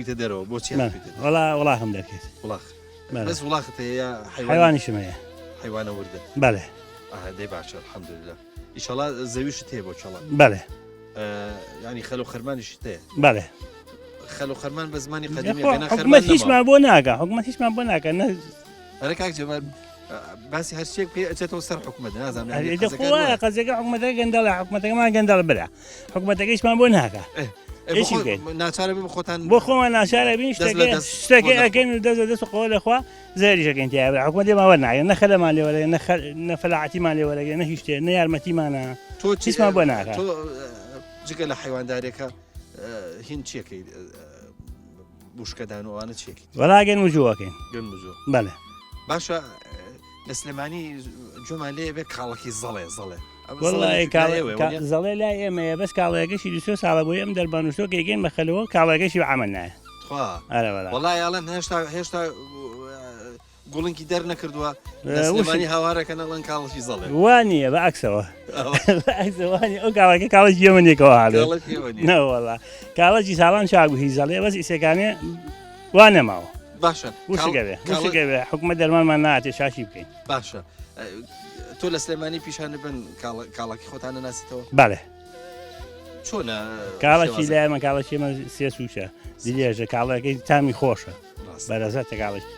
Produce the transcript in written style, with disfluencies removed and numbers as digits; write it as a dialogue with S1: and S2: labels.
S1: هەڵبوویتە دەرەوە بۆچی
S2: وڵا وڵاخم دەکەێت
S1: وڵاخ بەس وڵاخت هەیە
S2: حیوانی شمەیە
S1: حیوانە وردە
S2: بەڵێ
S1: دەی باشە الحەمدولله ئیشەڵا زەویشت هەیە بۆ چەڵە
S2: بەڵێ
S1: ینی خەل و خەرمانیشت هەیە
S2: بەڵێ
S1: خەل و خەرمان بە زمانی قەدیمی
S2: حکومەت هیچمان بۆ ناکە حکومەت هیچمان بۆ ناکە
S1: ئەرە کاک جەمال باسی هەرچێک پێ ئەچێتەوە سەر حکومەت نازانم
S2: قەزەکە حکومەتەکە گەندەڵە حکومەتەکەمان گەندەڵ برا حکومەتەکەیشمان بۆ ناکە
S1: ناچارە بین خۆتان
S2: بۆ خۆمان ناچارە بین شتێکی ئەەکەین و دەست و قۆ لەخوا زەریشەکەین تیابرا حکومەتێمان وەرناگەن نە خەلەمان لێ وەرەگەن نە فەلاحەتیمان لێ وەرەگەن نە هیچ شتێ نە یارمەتیمانە هیچمان بۆ ناکە
S1: جگە لە حیواندارێکە هین چیەکەی بوشکەدان وانە چیەکەی
S2: وەڵاگەن وجووەکەین بەڵێ
S1: باشە لە سلێمانی جۆمان لێ بێ کاڵەکی زەڵێ
S2: زەڵێ لای ئێمەیە بەس کاڵەکەشی 200 ساڵە بۆی ئەم دەربانوشتۆ کەگەین بە خەلەوە کاڵەکەشی عمل نایە
S1: وەڵای ئاڵم هێشتا گوڵنکی دەر نەکردووە سلێمانی هاوارەکە نەڵەن کاڵەشی زەڵێ
S2: وانە بە عکسەوە ئەو کاڵەکە کاڵەش جێمەنێکەوە هاڵێ نەوەڵا کاڵەکی ساڵان چاگوهی زەڵێ بەس ئیسەکانێ وانە ماوە
S1: باشە
S2: وشگەوێ حکومە دەرمانمان ناتێ شاشی بکەین
S1: باشە تۆ لە سلێمانی پیشانە بن کاڵکی خۆتانە ناسیتەوە
S2: بەڵێ
S1: چۆنە
S2: کاڵەکی لایمە کاڵەکیمە سێ سوچە دیێژە کاڵەکەی تامی خۆشە بەرەزەتە کاڵەکی